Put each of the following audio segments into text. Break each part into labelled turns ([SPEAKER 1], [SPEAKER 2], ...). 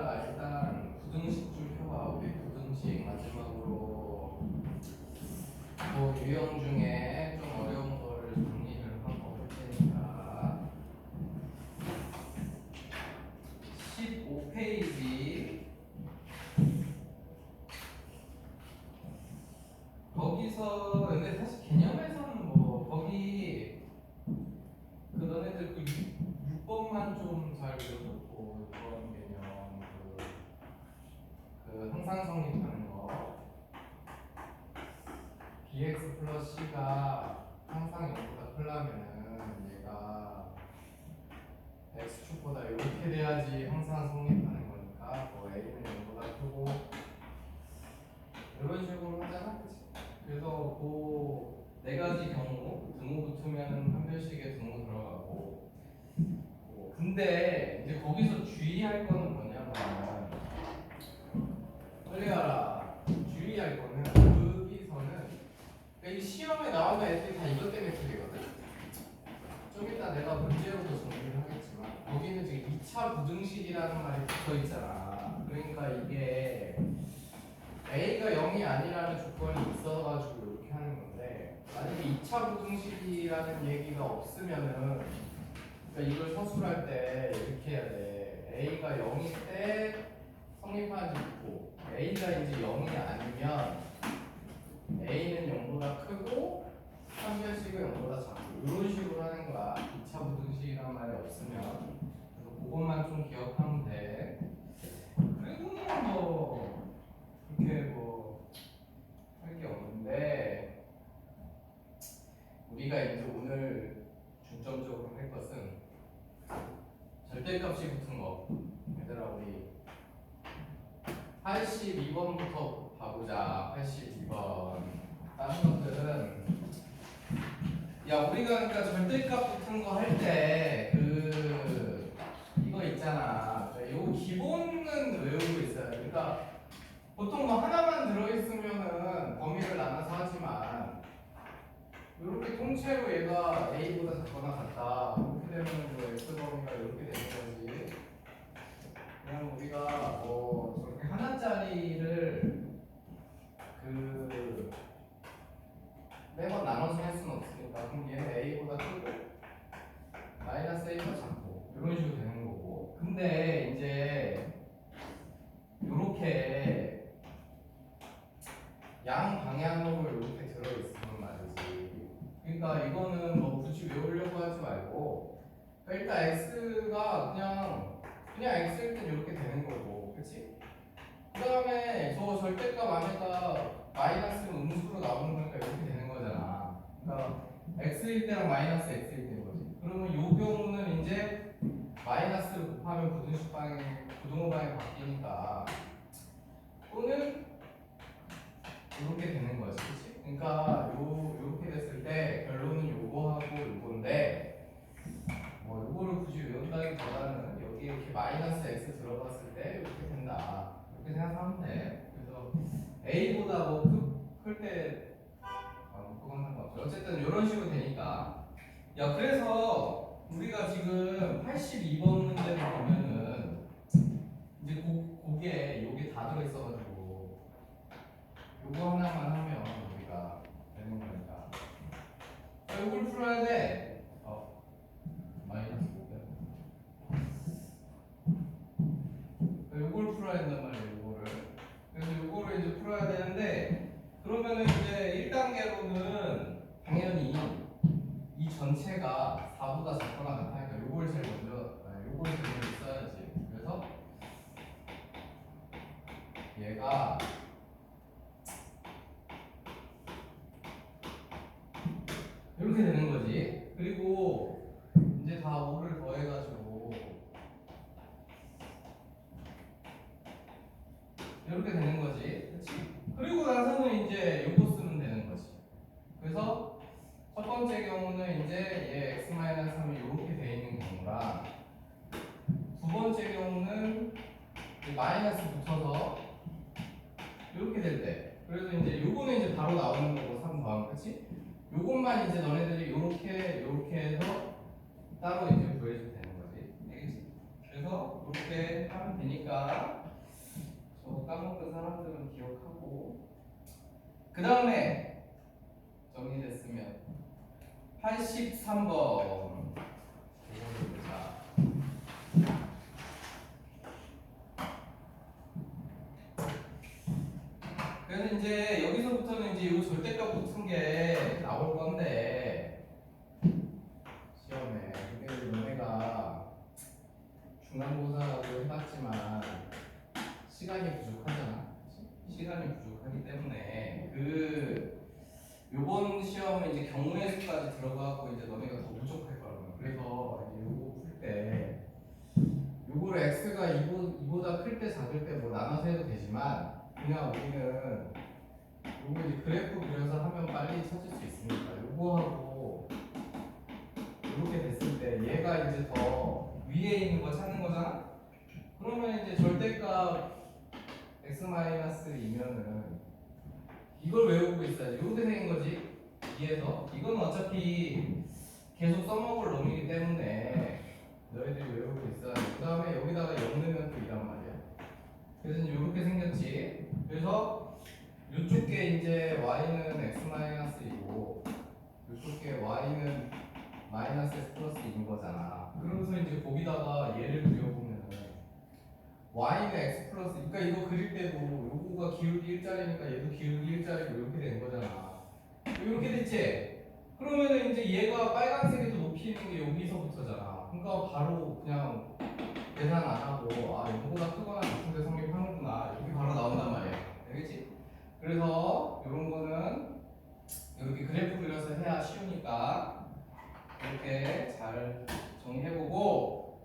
[SPEAKER 1] 자, 일단 부등식 좀 펴봐. 우리 부등식 마지막으로 뭐 유형 중에 좀 어려운 거를 정리를 하고 할 테니까 15페이지 거기서 근데 사실 개념에서는 뭐 거기 그 너네들 그 6번만 좀 잘 외워놓고 6번 개념 그 항상 성립하는 거 bx 플러스 c가 항상 0보다 크려면은 얘가 x축보다 이렇게 돼야지 항상 성립하는 거니까 뭐 a는 0보다 크고 이런 식으로 하잖아, 그치? 그래서 그 네 가지 경우 등호 붙으면 한 별씩의 등호 들어가고 근데 이제 거기서 주의할 거는 뭐냐면 빨리 알아. 주의할 거는 여기서는 이 시험에 나오는 애들이 다 이것 때문에 틀리거든. 좀 이따 내가 문제로도 정리를 하겠지만 거기는 지금 2차 부등식이라는 말이 붙어 있잖아. 그러니까 이게 A가 0이 아니라는 조건이 있어가지고 이렇게 하는 건데 만약에 2차 부등식이라는 얘기가 없으면은 그러니까 이걸 서술할 때 이렇게 해야 돼. A가 0일 때 성립하는지 묻고 A가 이제 0이 아니면 A는 0보다 크고 한 별씩은 0보다 작고 이런 식으로 하는 거야. 2차 부등식이란 말이 없으면. 그래서 그것만 좀 기억하면 돼. 그리고는 뭐 그렇게 뭐 할 게 없는데 우리가 이제 오늘 중점적으로 할 것은 절대값이 붙은 거. 얘들아 우리 82번부터 봐보자. 82번. 다른 것들은 야 우리가 그러니까 절대값 붙은 거 할 때 그 이거 있잖아. 요 기본은 외우고 있어요. 그러니까 보통 뭐 하나만 들어있으면은 범위를 나눠서 하지만 이렇게 통째로 얘가 A보다 작거나 같다. 이렇게 되면 뭐 X 범위가 이렇게 되는 거지. 그냥 우리가 뭐 저렇게 하나짜리를 그 매번 나눠서 할 수는 없으니까 그럼 얘는 A보다 크고 마이너스 A가 작고 이런 식으로 되는 거고. 근데 이제 이렇게 양 방향으로 이렇게 들어있으면 말이지. 그러니까 이거는 뭐 굳이 외우려고 하지 말고 그러니까 일단 x가 그냥 x일 땐 이렇게 되는 거고, 그렇지? 그 다음에 저 절대값 안에가 마이너스 음수로 나오는 거니까 이렇게 되는 거잖아. 그러니까 x일 때랑 마이너스 x일 때인 거지. 그러면 이 경우는 이제 마이너스를 곱하면 부등식 방향, 부등호 방향이 바뀌니까 또는 이렇게 되는 거지, 그치? 그러니까 요렇게 됐을 때 결론은 요거하고 요건데 뭐 요거를 굳이 외운다기보다는 여기 이렇게 마이너스 x 들어갔을 때 이렇게 된다 이렇게 생각하면 돼. 그래서 a보다 뭐 클 때 그건 상관없죠. 어쨌든 이런 식으로 되니까 야 그래서 우리가 지금 82번 문제를 보면은 이제 고게 요게 다 들어있어가지고 요거 하나만 하면 우리가 되는 거니까. 요걸 풀어야 돼. 마이너스 500. 요걸 풀어야 된단 말이에요, 요거를. 그래서 요거를 이제 풀어야 되는데, 그러면은 이제 1단계로는 당연히 이 전체가 4보다 작거나 같으니까 요걸 제일 먼저 써야지. 그래서 얘가 이렇게 되는 거지. 그리고 이제 다 5를 더해가지고 이렇게 되는 거지. 그치? 그리고 나서는 이제 요거 쓰면 되는 거지. 그래서 첫 번째 경우는 이제 얘 x-3이 이렇게 돼 있는 경우랑 두 번째 경우는 마이너스 붙어서 이렇게 될 때. 그래서 이제 요거는 이제 바로 나오는 거고 3 더하면, 그치? 요것만 이제 너네들이 요렇게 해서 따로 이제 구해주면 되는 거지. 알겠지? 그래서 그래서 이렇게 하면 되니까 저거 까먹은 사람들은 기억하고 그 다음에 정리됐으면 83번 이겁니다. 그래서 이제 여기서부터는 이제 이 절대값 붙은 게 나올 건데 시험에 근데 너네가 중간고사라고 해봤지만 시간이 부족하잖아. 그치? 시간이 부족하기 때문에 요번 시험은 이제 경우의 수까지 들어가고 이제 너네가 더 부족할 거라고. 그래서 이제 요거 풀 때 요거를 x가 2보다 클 때 작을 때 뭐 나눠서 해도 되지만 그냥 우리는 요거 이제 그래프 그려서 하면 빨리 찾을 수 있으니까 요거하고 이렇게 됐을 때 얘가 이제 더 위에 있는 거 찾는 거잖아? 그러면 이제 절대값 x-2면은 이걸 외우고 있어야지. 이렇게 생긴 거지. 위에서 이건 어차피 계속 써먹을 놈이기 때문에 너희들이 외우고 있어야 돼. 그 다음에 여기다가 0 넣으면 또 이란 말이야. 그래서 이제 이렇게 생겼지. 그래서 이쪽 게 이제 y는 x-2고 이쪽 게 y는 마이너스 x 플러스 2인 거잖아. 그러면서 이제 거기다가 얘를 그려보면은 y는 x 플러스 그러니까 이거 그릴 때도 요거가 기울기 일자리니까 얘도 기울기 일자리고 이렇게 된 거잖아. 이렇게 됐지? 그러면은 이제 얘가 빨간색에서 높이 있는 게 여기서부터잖아. 그러니까 바로 그냥 계산 안 하고 아 이거보다 크거나 같은데 성립하는구나 이렇게 바로 나온단 말이야. 알겠지? 그래서 이런 거는 이렇게 그래프 그려서 해야 쉬우니까 이렇게 잘 정리해보고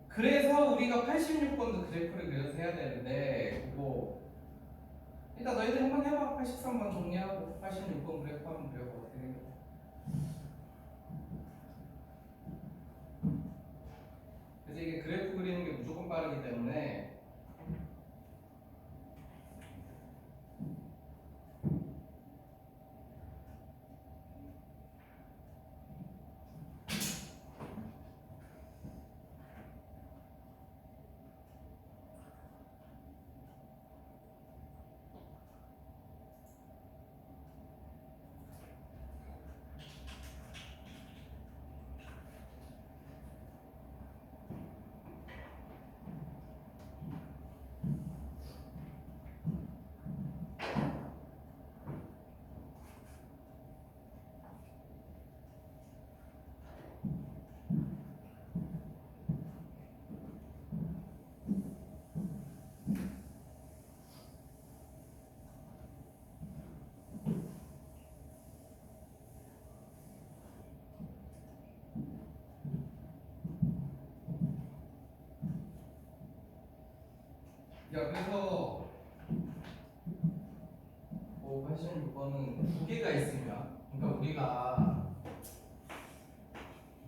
[SPEAKER 1] 그래서 우리가 86번도 그래프를 그려서 해야 되는데 그거 일단 너희들 한번 해봐. 83번 정리하고 86번 그래프 한번 그려봐. 어떻게 생각해? 그래서 이게 그래프 그리는 게 무조건 빠르기 때문에 야 그래서 86번은 두 개가 있으면 그러니까 우리가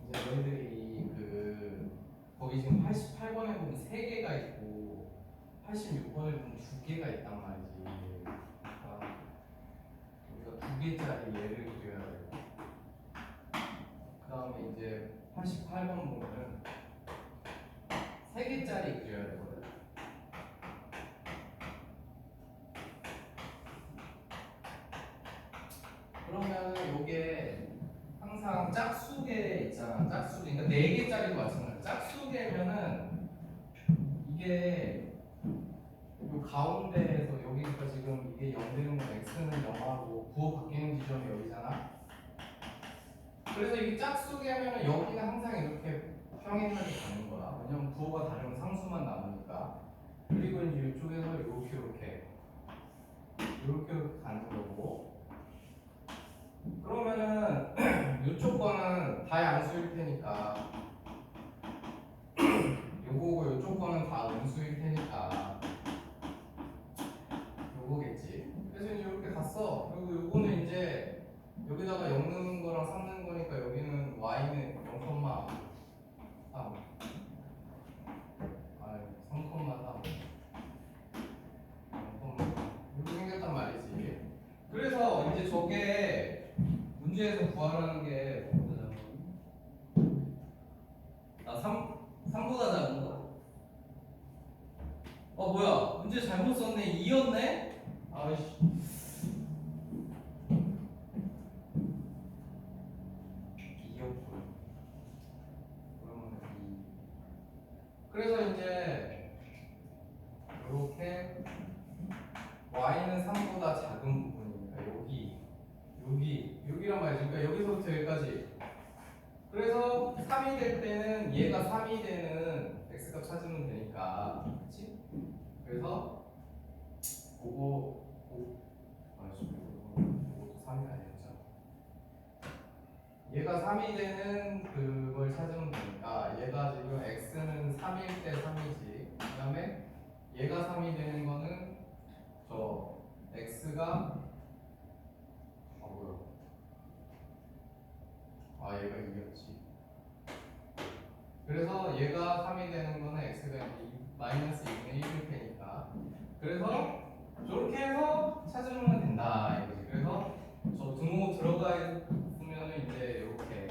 [SPEAKER 1] 이제 너희들이 거기 지금 88번에 보면 3개가 있고 86번에 보면 2개가 있단 말이지. 그러니까 우리가 2개짜리 얘를 그려야 되고 그 다음에 이제 88번 보면은 3개짜리 그려야 되거든. 그러면 요게 항상 짝수계 있잖아. 짝수 그러니까 4개짜리도 마찬가지야. 짝수계면은 이게 요 가운데에서 여기가 지금 이게 0 되는 건 x는 0하고 부호 바뀌는 지점이 여기잖아. 그래서 이게 짝수계면은 여기가 항상 이렇게 평행하게 가는 거야. 왜냐면 부호가 다르면 상수만 남으니까. 그리고 이제 이쪽에서 이렇게 가는 거고. 그러면은 이쪽 거는 다 양수일 테니까 요거고 이쪽 거는 다 음수일 테니까 요거겠지. 그래서 이제 이렇게 갔어. 그리고 요거는 이제 여기다가 0 넣는 거랑 3 넣는 거니까 여기는 y는 0,3 3,3 이렇게 생겼단 말이지. 그래서 이제 저게 문제에서 구하라는 게 뭐거든?
[SPEAKER 2] 3보다 작은 거? 뭐야 문제 잘못 썼네. 2였네? 아이씨. 2였군. 그러면 2. 그래서 이제 이렇게 y는 3보다 작은 부분이니까 여기란 말이지. 그러니까 여기서부터 여기까지. 그래서 3이 될 때는 얘가 3이 되는 x값 찾으면 되니까, 그렇지? 그래서 그것도 3이 아니었죠. 얘가 3이 되는 그걸 찾으면 되니까 얘가 지금 x는 3일 때 3이지. 그 다음에 얘가 3이 되는 거는 저 x가 얘가 2였지. 그래서 얘가 3이 되는 거는 x가 마이너스 2분의 1일 테니까. 그래서 저렇게 해서 찾으면 된다 이거지. 그래서 저 등호 들어가 있으면 이제 이렇게,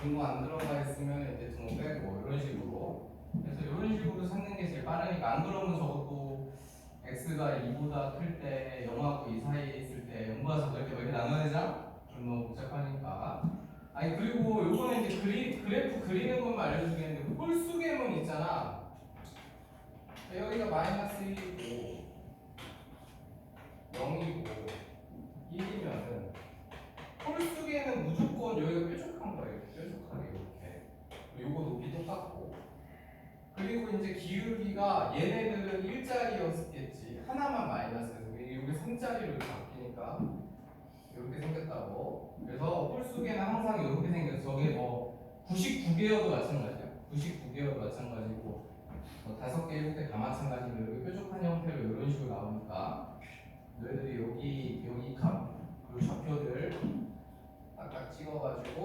[SPEAKER 2] 등호 안 들어가 있으면 이제 등호 빼고 이런 식으로. 그래서 이런 식으로 찾는 게 제일 빠르니까. 안 그러면 적어도 x가 2보다 클 때 0하고 2 사이에 있을 때 0과 4 이렇게 나눠야 되잖아? 그럼 너무 복잡하니까. 아니 그리고 요거는 이제 그래프 그리는 것만 알려주겠는데 그 홀수계문 있잖아. 여기가 마이너스 1이고 0이고 1이면은 홀수계는 무조건 여기가 뾰족한 거예요. 뾰족하게 이렇게. 요거 높이 똑같고. 그리고 이제 기울기가 얘네들은 1짜리였겠지. 하나만 마이너스에서 여기 3짜리로 바뀌니까 이렇게 생겼다고. 그래서 홀수계는 항상 이렇게 생겼어. 저게 뭐 99개여도 마찬가지야. 99개여도 마찬가지고, 뭐 5개, 7개 다 마찬가지로 이렇게 뾰족한 형태로 이런 식으로 나오니까 너희들이 여기 값, 그 좌표들 딱딱 찍어가지고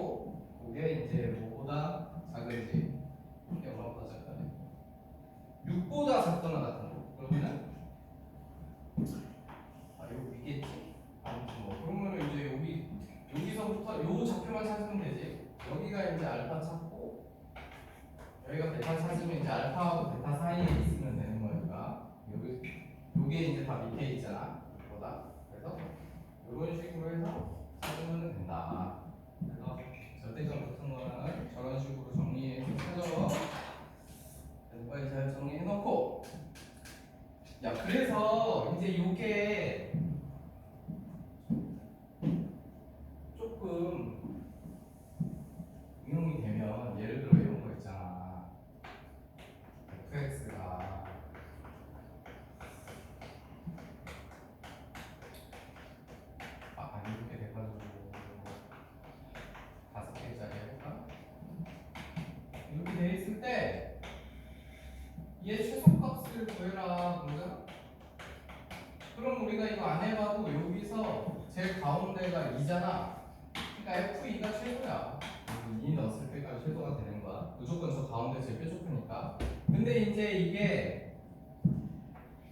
[SPEAKER 2] 그게 이제 뭐보다 작은지, 이게 얼마보다 작다네. 6보다 작거나 같은 거. 그러면은 이거 위겠지. 아무튼 뭐 그러면은 이제 여기서부터 요 좌표만 찾으면 되지. 여기가 이제 알파 찾고 여기가 베타 찾으면 이제 알파하고 베타 사이에 있으면 되는 거니까 요게 이제 다 밑에 있잖아. 보다. 그래서 이런 식으로 해서 찾으면 된다. 그래서 절대점 같은 거는 저런 식으로 정리해서 찾아. 여기까지 잘 정리해놓고, 야 그래서 이제 요게 조금 응용이 되면, 예를 들어 이런 거 있잖아. fx가 이렇게 돼가지고 5개짜리 해볼까? 이렇게 돼 있을 때 얘 최소값을 구해라 그러잖아. 그럼 우리가 이거 안 해봐도 여기서 제일 가운데가 2잖아. 그러니까 F2가 최소야. 2 넣었을 때가 최소가 되는 거야. 무조건 저 가운데 제일 뾰족하니까. 근데 이제 이게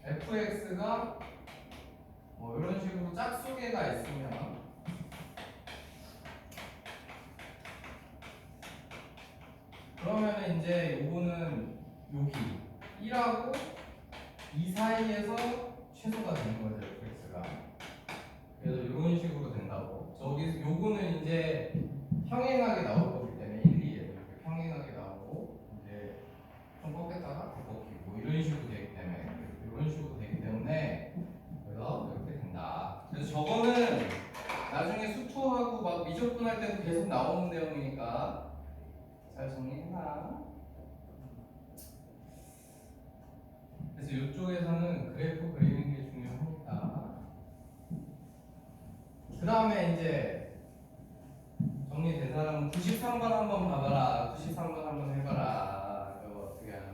[SPEAKER 2] fx가 뭐 이런 식으로 짝수개가 있으면, 그러면은 이제 요거는 여기 1하고 2 사이에서 최소가 되는 거죠, fx가. 그래서 이런 식으로 된다고. 저기 요거는 이제 평행하게 나올 거기 때문에 1, 2에 이렇게 평행하게 나오고, 이제 좀 꺾였다가 더 꺾이고 뭐 이런 식으로 되기 때문에, 이런 식으로 되기 때문에 그래서 이렇게 된다. 그래서 저거는 나중에 수투하고 막 미적분할 때도 계속 나오는 내용이니까 잘 정리해놔. 그래서 이쪽에서는 그래프 그리는 게 중요하니까. 그 다음에 이제 정리된 사람은 93번 한번 봐봐라. 93번 한번 해봐라. 이거 어떻게 하는.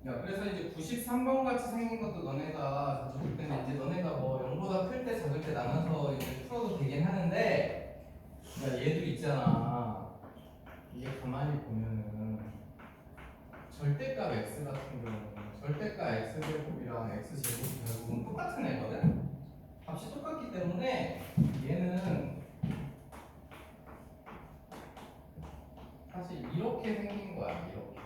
[SPEAKER 1] 야, 그래서 이제 93번 같이 생긴 것도 너네가 자주 볼 때는 이제 너네가 뭐 0보다 클 때 작을 때 나눠서 이제 풀어도 되긴 하는데, 야, 얘도 있잖아. 이게 가만히 보면은 절대값 x 같은 경우는 절대값 x 제곱이랑 x 제곱이 결국은 똑같은 애거든. 값이 똑같기 때문에 얘는 사실 이렇게 생긴 거야. 이렇게.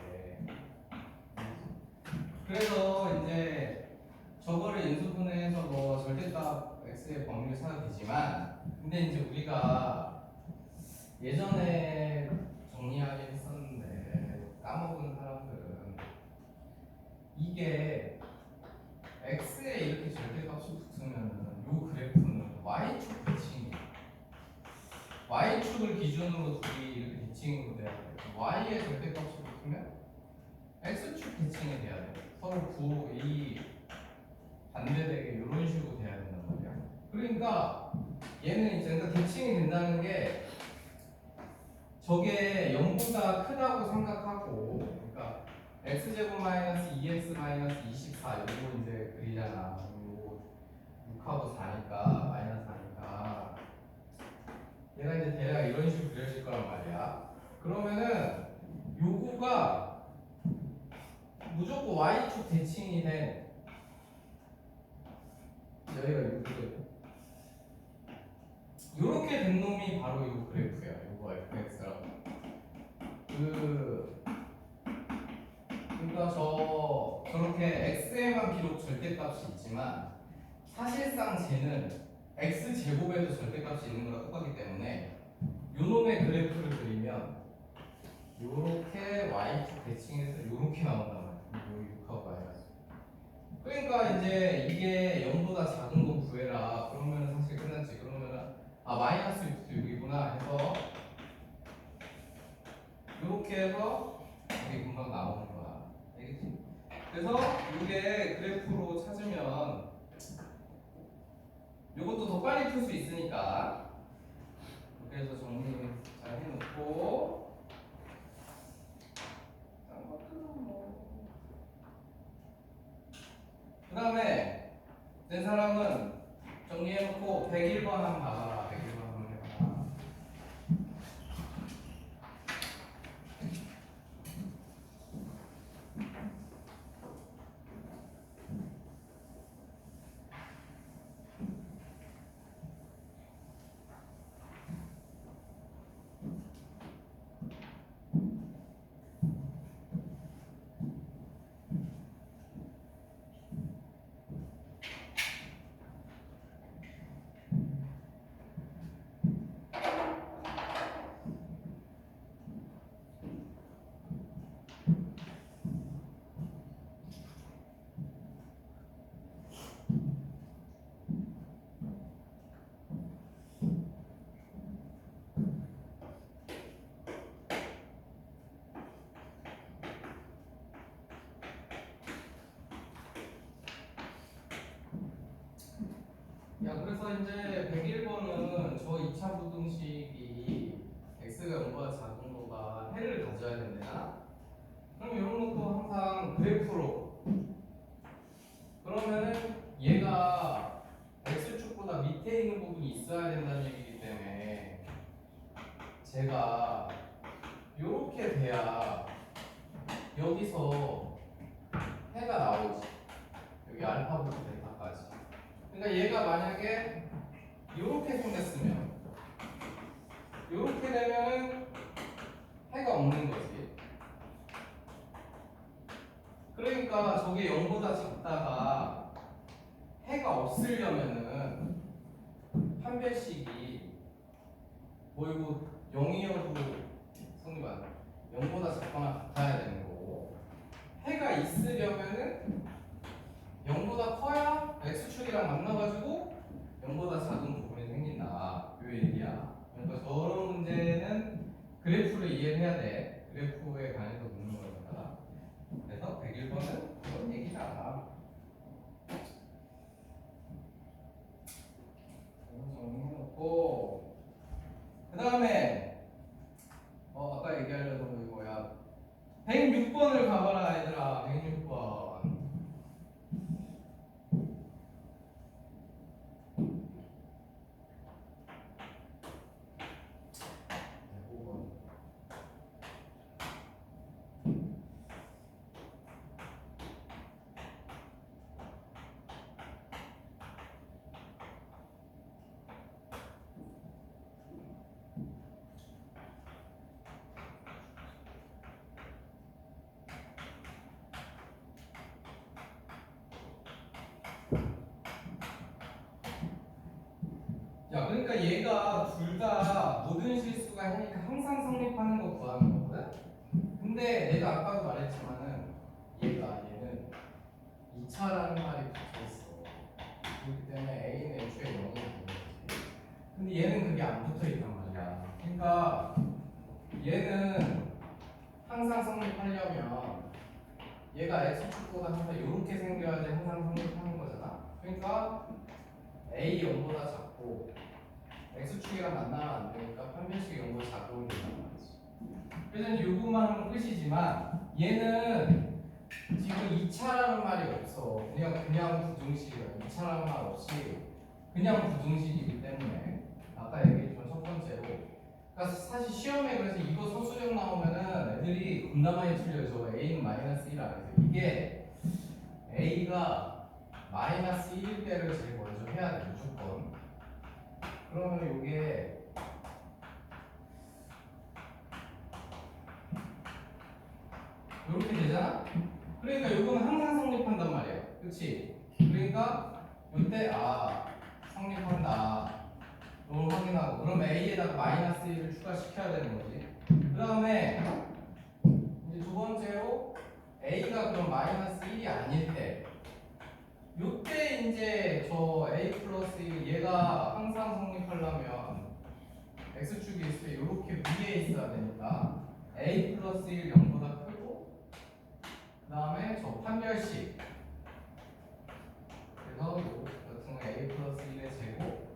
[SPEAKER 1] 그래서 이제 저거를 인수분해해서 뭐 절대값 x의 범위를 찾아도 되지만, 근데 이제 우리가 예전에 정리하긴 했었는데 까먹은 사람들은 이게 x에 이렇게 절대값이 붙으면은 요 그래프는 y축 대칭이 y축을 기준으로 둘이 이렇게 대칭으로 돼야 돼. y에 절대값이 붙으면 x축 대칭이 돼야 돼. 서로 이 반대되게 이런 식으로 돼야 된단 말이야. 그러니까 얘는 이제 그러니까 대칭이 된다는 게 저게 0보다 크다고 생각하고, 그러니까 x제곱 마이너스 2x 마이너스 24 이거 이제 그리잖아. 이거 6하고 4니까 마이너스 4니까 얘가 이제 대략 이런 식으로 그려질 거란 말이야. 그러면은 요거가 무조건 y축 대칭이 된 여기가 요렇게 된 놈이 바로 요 그래프야. 요거 fx라고. 그러니까 저렇게 x에만 비록 절대값이 있지만 사실상 쟤는 x 제곱에도 절대값이 있는 거랑 똑같기 때문에 요 놈의 그래프를 그리면 요렇게 y축 대칭해서 요렇게 나온단 말이야. 요 6하고 마이너스. 그러니까 이제 이게 0보다 작은 거 구해라. 그러면 사실 끝났지. 그러면은 마이너스 6도 6이구나 해서 요렇게 해서 이게 금방 나오는 거야. 알겠지? 그래서 이게 그래프로 찾으면 요것도 더 빨리 풀 수 있으니까 그래서 정리 잘 해놓고 그 다음에 된 사람은 정리해놓고 101번 한번 봐봐라. 101번 한번 해봐라. 야, 그래서 이제 101번은 저 2차 부등식이 x가 0보다 작은 거가 해를 가져야 된대나? 그럼 이런 것도 항상 그래프로. 그러면은 얘가 x축보다 밑에 있는 부분이 있어야 된다는 얘기이기 때문에 제가 이렇게 돼야 여기서 해가 나오지. 여기 알파부터 베타까지. 그러니까 얘가 만약에 이렇게 생겼으면 이렇게 되면은 해가 없는 거지. 그러니까 저게 0보다 작다가 해가 없으려면은 판별식이 뭐 이거 0이어도 성립안 0보다 작거나 같아야 되는 거고, 해가 있으려면은 0보다 커야 x축이랑 만나가지고 0보다 작은 부분이 생긴다. 요 얘기야. 그러니까 저런 문제는 그래프를 이해를 해야 돼. 그래프에 관해서 묻는 거니까. 그래서 101번은 그런 얘기다. 정리해놓고 그 다음에 아까 얘기하려던 거 이거야. 106번을 가봐라 얘들아. 106번.
[SPEAKER 2] 야, 그러니까 얘가 둘 다 모든 실수가 해니까 항상 성립하는 거 구하는 거거든? 근데 내가 아까도 말했지만은 얘는 2차라는 말이 붙어 있어. 그렇기 때문에 A는 애초에 0이 아닌 거지. 근데 얘는 그게 안 붙어 있단 말이야. 그러니까 얘는 항상 성립하려면 얘가 x축보다 항상 이렇게 생겨야지 항상 성립하는 거잖아. 그러니까 A 0보다 작고 x축이랑 만나면 안 되니까 판별식이 0보다 작고 된단 말이지. 그래서 이제 요것만 하면 끝이지만 얘는 지금 2차라는 말이 없어. 그냥 부등식이야. 2차라는 말 없이 그냥 부등식이기 때문에 아까 얘기했지만 첫 번째로 그러니까 사실 시험에 그래서 이거 서술형 나오면은 애들이 겁나 많이 틀려져. A는 마이너스 1 안에서 이게 A가 마이너스 1일 때를 제일 먼저 해야 돼 무조건. 그러면 이게 이렇게 되잖아? 그러니까 이거는 항상 성립한단 말이야. 그렇지? 그러니까 이때 성립한다. 이걸 확인하고 그럼 A에다가 마이너스 1을 추가시켜야 되는 거지. 그 다음에 이제 두 번째로 A가 그럼 마이너스 1이 아닐 때 요때 이제 저 A 플러스 1 얘가 항상 성립하려면 X축이 있을 때 이렇게 위에 있어야 되니까 A 플러스 1 0보다 크고 그 다음에 저 판별식 그래서 요 같은 거 A 플러스 1의 제곱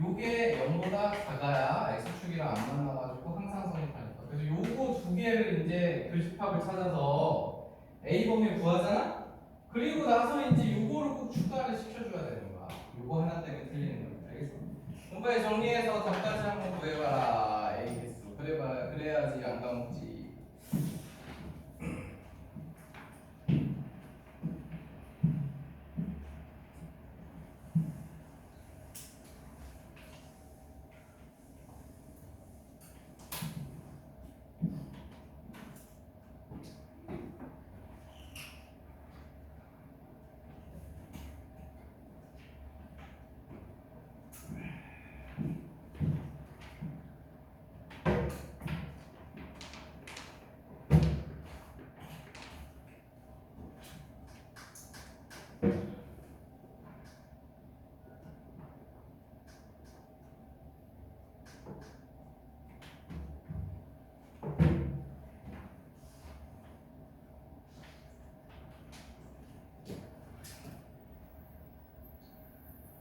[SPEAKER 2] 요게 0보다 작아야 X축이랑 안 만나가지고 항상 성립하니까 그래서 요거 두 개를 이제 교집합을 찾아서 A 범위 구하잖아? 그리고 나서 이제 요거를 꼭 추가를 시켜줘야 되는 거야. 요거 하나 때문에 틀리는 거야. 알겠어? 그럼 빨리 정리해서 답까지 한번 구해봐라. A 개수. 그래야지 안 까먹지.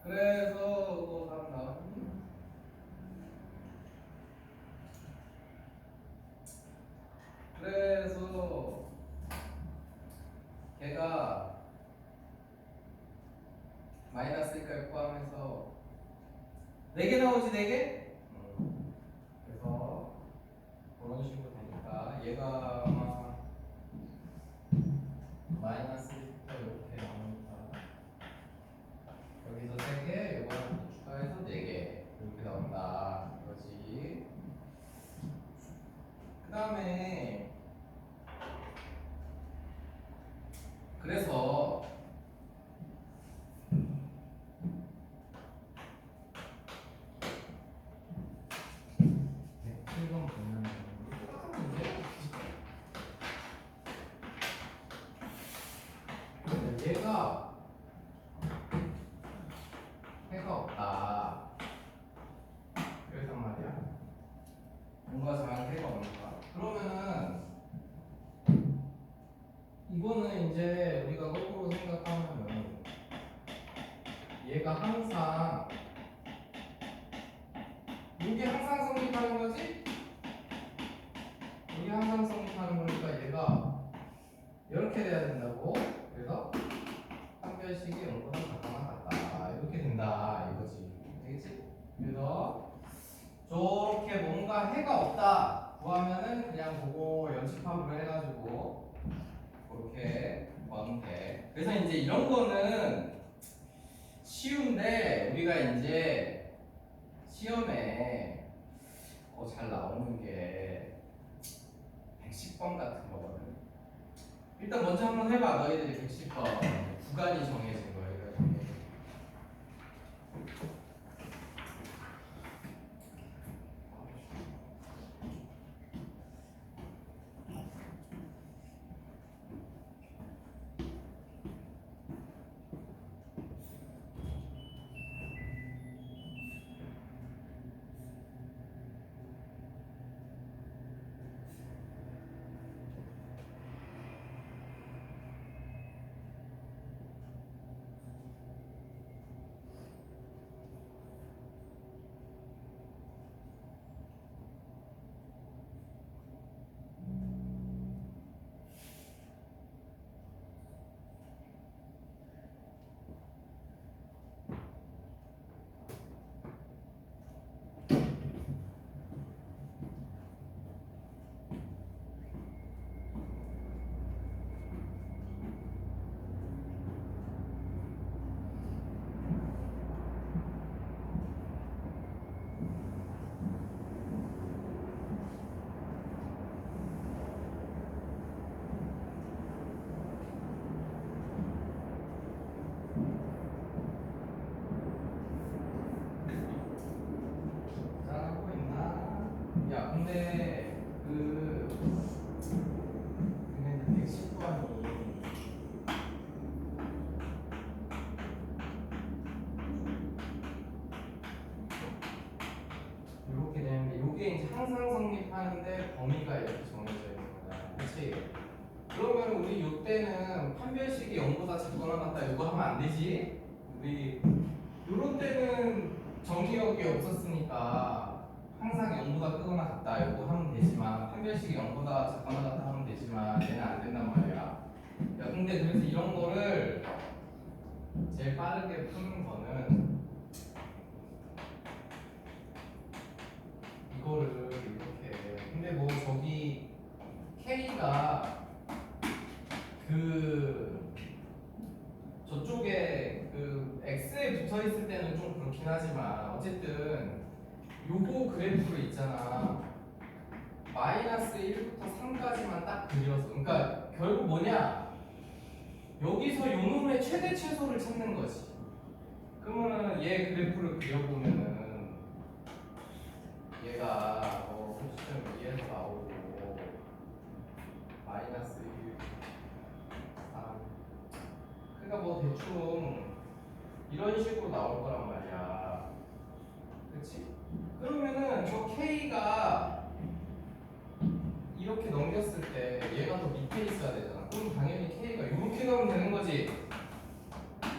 [SPEAKER 2] 그래서 또 답 나왔니? 그래서 걔가 마이너스 1까지 포함해서 4개 나오지 4개? 그래서 그런 식으로 되니까 얘가 아마 마이너스 1부터 이렇게 나오니까 여기서 3개, 이거는 또 추가해서 4개 이렇게 나온다 이거지. 그 다음에 그래서 이건 보면 똑같은 문제? 얘가 해가 없다. 그래서 말이야. 뭔가 정한 해가 없는가? 그러면은 이거는 이제 우리가 거꾸로 생각하면은 얘가 항상 이게 항상 성립하는 거지? 이게 항상 성립하는 거니까 얘가 이렇게 돼야 된다고. 그래서 판별식이 0보다 작거나 같다 이렇게 된다 이거지. 되겠지? 그래서 저렇게 뭔가 해가 없다 구하면은 그냥 그거 연습합으로 해가지고 그렇게 구하면 돼. 그래서 이제 이런 거는 쉬운데 우리가 이제 시험에 잘 나오는 게 110번 같은 거거든. 일단 먼저 한번 해봐. 너희들이 110번 구간이 정해진 거야. 이거 정해진 거. 근데 근데 이제 110번이 이렇게 되는데 이게 이제 항상 성립하는데 범위가 이렇게 정해져 있는 거야. 그렇지? 그러면 우리 이때는 판별식이 0보다 작거나 같다 이거 하면 안 되지? 우리 이런 때는 정기역이 없었으니까 항상 0보다 크거나 같다 이거 하면 되지만 판별식이 0보다 작거나 같다 하면 되지만 얘는 안 된단 말이야. 야, 근데 그래서 이런 거를 제일 빠르게 푸는 거는 이거를 이렇게 근데 뭐 저기 K가 저쪽에 X에 붙어 있을 때는 좀 그렇긴 하지만 어쨌든 요거 그래프로 있잖아. 마이너스 1부터 3까지만 딱 그려서 그러니까 결국 뭐냐 여기서 요 놈의 최대 최소를 찾는 거지. 그러면은 얘 그래프를 그려보면은 얘가 시점 2에서 나오고 마이너스 1, 3 그러니까 뭐 대충 이런 식으로 나올 거란 말이야. 그렇지? 그러면은 저 K가 이렇게 넘겼을 때 얘가 더 밑에 있어야 되잖아. 그럼 당연히 K가 이렇게 가면 되는 거지.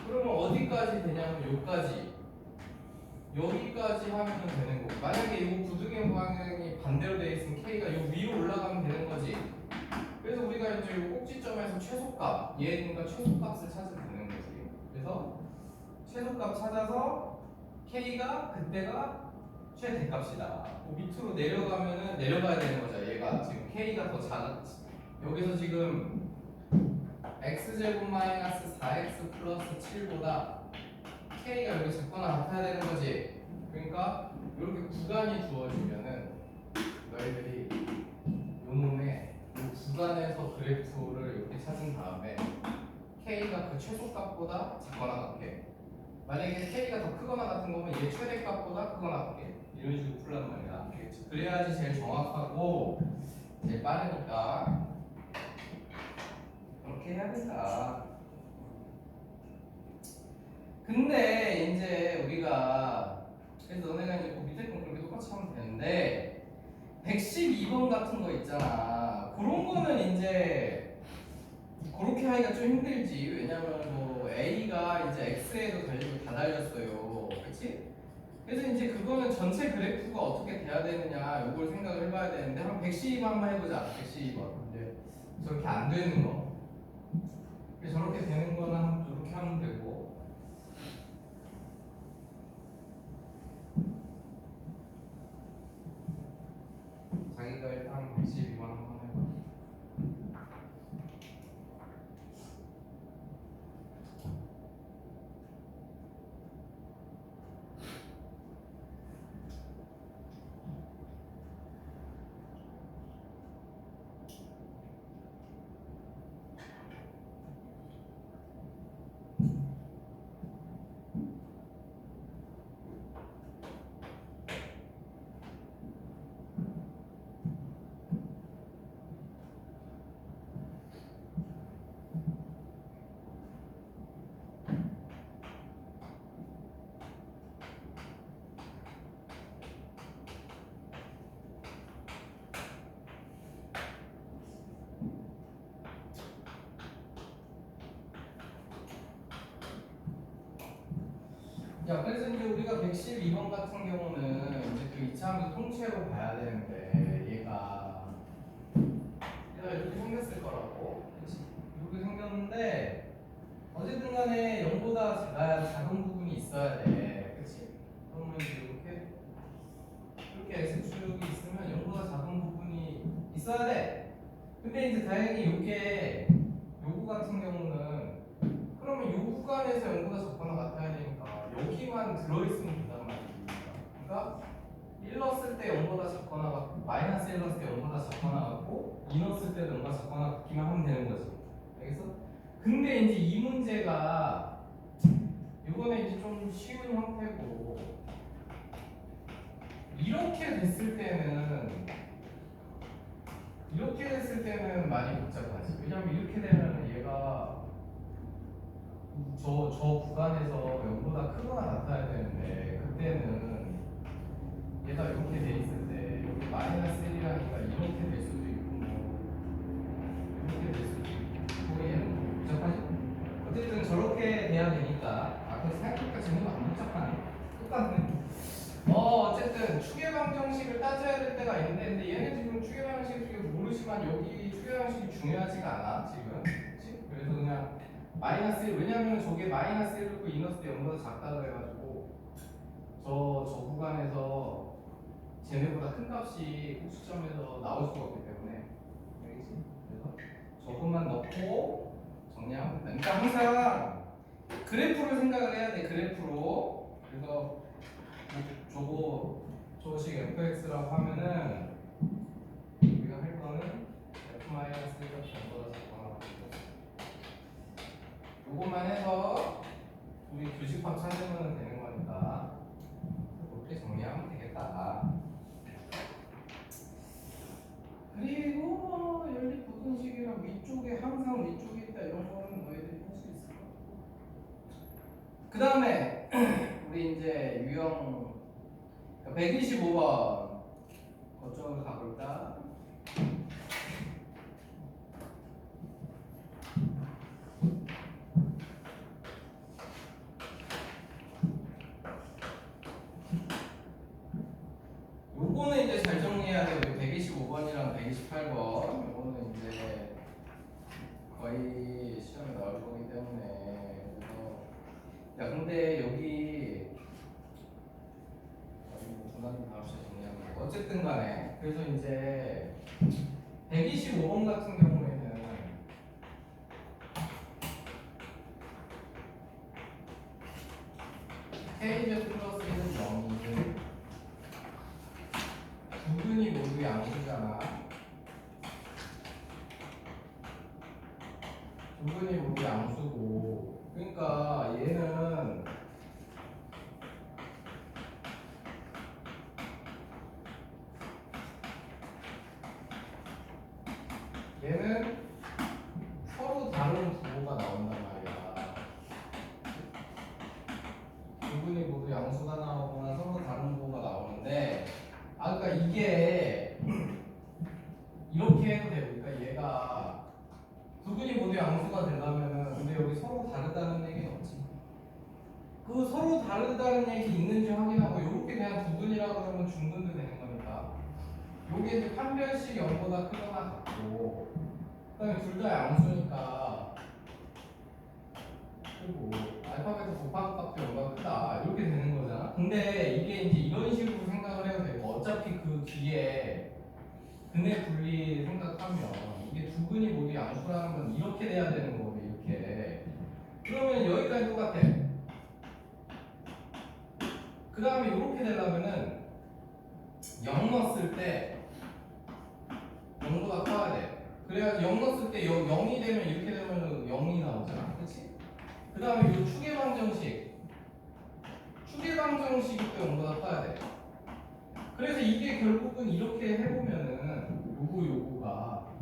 [SPEAKER 2] 그러면 어디까지 되냐면 여기까지. 여기까지 하면 되는 거고. 만약에 이 부등의 방향이 반대로 되어 있으면 K가 이 위로 올라가면 되는 거지. 그래서 우리가 이제 이 꼭지점에서 최소값, 얘니까 최소값을 찾으면 되는 거지. 그래서 최소값 찾아서 K가 그때가 최대값이다. 밑으로 내려가면은 내려가야 되는 거죠. 얘가 지금 K가 더 작았지. 여기서 지금 x제곱 마이너스 4x 플러스 7보다 K가 여기 작거나 같아야 되는 거지. 그러니까 이렇게 구간이 주어지면은 너희들이 요놈의 이 구간에서 그래프를 이렇게 찾은 다음에 K가 그 최소값보다 작거나 같게 만약에 K가 더 크거나 같은 거면 얘 최대값보다 크거나 같게 이런 식으로 풀란 말이야. 알겠지? 그래야지 제일 정확하고 제일 빠르니까 그렇게 해야 된다. 근데 이제 우리가 그래서 너네가 이제 그 밑에 건 그렇게 똑같이 하면 되는데 112번 같은 거 있잖아. 그런 거는 이제 그렇게 하기가 좀 힘들지. 왜냐면 뭐 A가 이제 X에도 달리고 다 달렸어요. 그렇지? 그래서 이제 그거는 전체 그래프가 어떻게 돼야 되느냐 이걸 생각을 해봐야 되는데 한 112번 한번 해보자. 112번. 근데 저렇게 안 되는 거. 그래서 저렇게 되는 거는 이렇게 하면 되고. 자기가 일단 112번 한번 해봐. 야, 그래서 이제 우리가 112번 같은 경우는 이제 그 이차함수 통째로 봐야 되는데 얘가 이렇게 생겼을 거라고. 그치? 이렇게 생겼는데 어쨌든 간에 0보다 작은 부분이 있어야 돼. 그치? 그러면 이제 이렇게 X축이 있으면 0보다 작은 부분이 있어야 돼. 근데 이제 다행히 요거 같은 경우는 그러면 요 구간에서 0보다 작거나 같아야 되니까 여기만 들어있으면 된단 말이야. 그러니까 1 넣었을 때 0보다 작거나 같고 마이너스 1 넣었을 때 0보다 작거나 같고 2 넣었을 때도 0보다 작거나 같기만 하면 되는 거지. 알겠어? 근데 이제 이 문제가 이거는 이제 좀 쉬운 형태고 이렇게 됐을 때는
[SPEAKER 1] 이렇게 됐을 때는 많이 복잡하지. 왜냐면 이렇게 되면 얘가 저 구간에서 0보다 크거나 같아야 되는데 그때는 얘가 이렇게 돼 있을 때 여기 마이너스 1이라니까 이렇게 될 수도 있고 뭐 이렇게 될 수도 있고 얘는 뭐 복잡하지? 어쨌든 저렇게 돼야 되니까 그래서 생각보다 정리가 안 복잡하네. 똑같네. 어쨌든 추계방정식을 따져야 될 때가 있는데 근데 얘는 지금 추계방정식 중에 모르지만 여기 추계방정식이 중요하지가 않아 지금. 그치? 그래서 그냥 마이너스 1 왜냐면 저게 마이너스 1고 이너스 때 0보다 작다 그래가지고 저 구간에서 쟤네보다 큰 값이 꼭지점에서 나올 수가 없기 때문에 알겠지? 그래서 저것만 넣고 정리하면 된다. 그러니까 항상 그래프로 생각을 해야 돼. 그래프로. 그래서 저식 fx라고 하면은 우리가 할 거는 f-1값이 0보다 작거나 요것만 해서 우리 규식합 찾으면 되는 거니까 그렇게 정리하면 되겠다. 그리고 연립부등식이랑 위쪽에 항상 위쪽에 있다 이런 거는 너희들이 할 수 있을 거야. 그 다음에 우리 이제 유형 125번 거쪽으로 가볼까? 요거는 이제 잘 정리해야 돼. 우리 125번이랑 128번. 요거는 이제 거의 시험에 나올 거기 때문에. 그래서 야 근데 여기 고난도 다음 시간에 정리하는 거. 어쨌든 간에 그래서 이제 125번 같은 경우에는 kz 플러스 1은 0이고 부분이 모두 양수잖아. 부분이 모두 양수고 그러니까 얘는 서로 다른 부호가 나온단 말이야. 부분이 모두 양수가 나오거나 서로 다른 부호가 나오는데 그러니까 이게 이렇게 해도 되고 그러니까 얘가 부분이 모두 양수가 되려면은 근데 여기 서로 다르다는 얘기는 없지. 그 서로 다르다는 얘기 있는지 확인하고 이렇게 그냥 부분이라고 그러면 중분도 되는 거니까 요게 이제 판별식 0보다 크거나 같고 그다음에 둘 다 양수니까 그리고 알파벳 곱한 값도 0보다 크다 이렇게 되는 거잖아. 근데 이게 이제 이런 식으로 생각을 해도 되고 어차피 그 뒤에 근의 분리 생각하면 이게 두 근이 모두 양수라는 건 이렇게 돼야 되는 거거든. 이렇게 그러면 여기까지 똑같아. 그 다음에 이렇게 되려면은 0 넣었을 때 0보다 커야 돼. 그래야지 0 넣었을 때 0이 되면 이렇게 되면 0이 나오잖아. 그치? 그 다음에 이 추계방정식이 또 0보다 커야 돼. 그래서 이게 결국은 이렇게 해보면은 요거가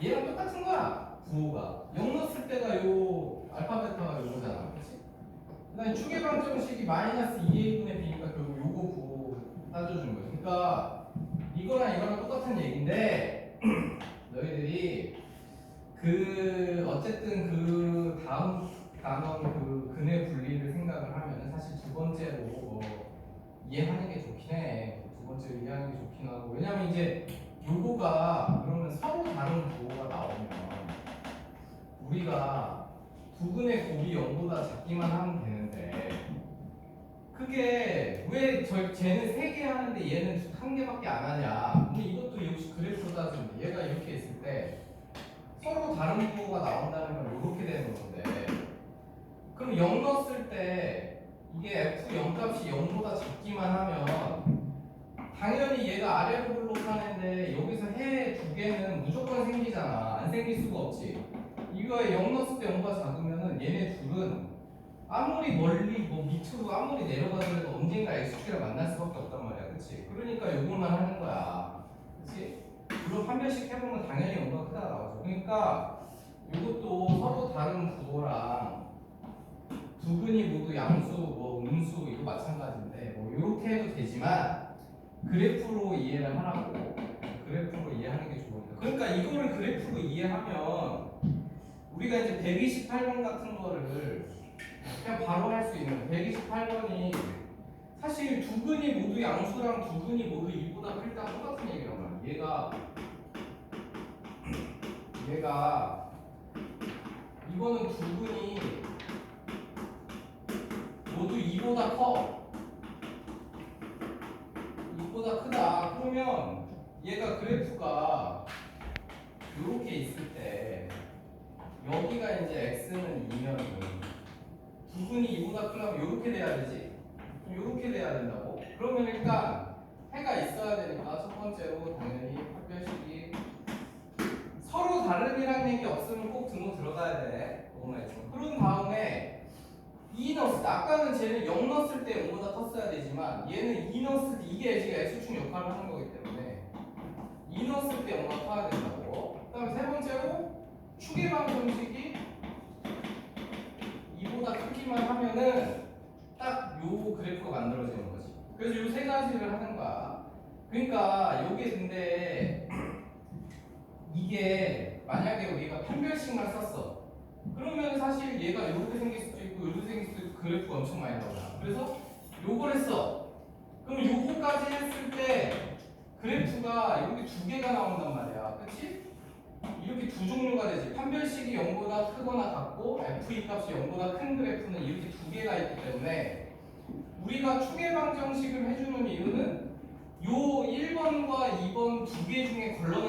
[SPEAKER 1] 얘랑 똑같은 거야. 부호가 0 넣었을 때가 요 알파 베타가 요거잖아. 그치? 그 다음에 추계방정식이 마이너스 2a분의 b니까 결국 요거 부호 따져준 거지. 그러니까 이거랑 똑같은 얘기인데 너희들이 어쨌든 그 다음 단원 그 근의 분리를 생각을 하면 사실 두 번째로 이해하는 게 좋긴 해. 두 번째로 이해하는 게 좋긴 하고 왜냐면 이제 요거가 그러면 서로 다른 부호가 나오면 우리가 두 근의 곱이 0보다 작기만 하면 되는데 그게 왜 쟤는 3개 하는데 얘는 1개밖에 안 하냐. 근데 이것도 역시 그래프로 따지면 얘가 이렇게 있을 때 서로 다른 부호가 나온다는 건 이렇게 되는 건데 그럼 0 넣었을 때 이게 f0 값이 0보다 작기만 하면 당연히 얘가 아래로 블록하는데 여기서 해 두 개는 무조건 생기잖아. 안 생길 수가 없지. 이거에 0 넣었을 때 0보다 작으면은 얘네 둘은 아무리 멀리 뭐 밑으로 아무리 내려가더라도 언젠가 x축이랑 만날 수밖에 없단 말이야. 그치? 그러니까 요것만 하는 거야. 그치? 물론 판별식 해보면 당연히 0보다 크다가 나오죠. 그러니까 이것도 서로 다른 구도랑 두 근이 모두 양수, 뭐 음수 이거 마찬가지인데 뭐 이렇게 해도 되지만 그래프로 이해를 하라고. 그래프로 이해하는 게 좋습니다. 그러니까 이거를 그래프로 이해하면 우리가 이제 128번 같은 거를 그냥 바로 할 수 있는 128번이 사실 두 근이 모두 양수랑 두 근이 모두 2보다 클 때랑 똑같은 얘기란 말이야. 얘가 이거는 두 근이 모두 2보다 커. 2보다 크다. 그러면 얘가 그래프가 이렇게 있을 때 여기가 이제 x는 2면 두 근이 2보다 크려면 이렇게 돼야 되지. 이렇게 돼야 된다고. 그러면 일단 해가 있어야 되니까 첫 번째로 당연히 판별식이 서로 다른이라는 얘기 없으면 꼭 등호 들어가야 돼. 너무나 있지만. 그런 다음에 2 넣었을 때 아까는 쟤는 0 넣었을 때 0보다 컸어야 되지만 얘는 2 넣었을 때 이게 지금 x축 역할을 하는 거기 때문에 2 넣었을 때 0보다 커야 된다고. 그 다음에 세 번째로 축의 방정식이 2보다 크기만 하면은 딱 요 그래프가 만들어지는 거지. 그래서 요 세 가지를 하는 거야. 그러니까 요게 근데 이게 만약에 우리가 판별식만 썼어. 그러면 사실 얘가 이렇게 생길 수도 있고 이렇게 생길 수도 있고 그래프가 엄청 많이 나오잖아. 그래서 요걸 했어. 그럼 요거까지 했을 때 그래프가 이렇게 두 개가 나온단 말이야. 그치? 이렇게 두 종류가 되지. 판별식이 0보다 크거나 같고 f2 값이 0보다 큰 그래프는 이렇게 두 개가 있기 때문에 우리가 추계 방정식을 해주는 이유는 요 1번과 2번 두 개 중에 걸러내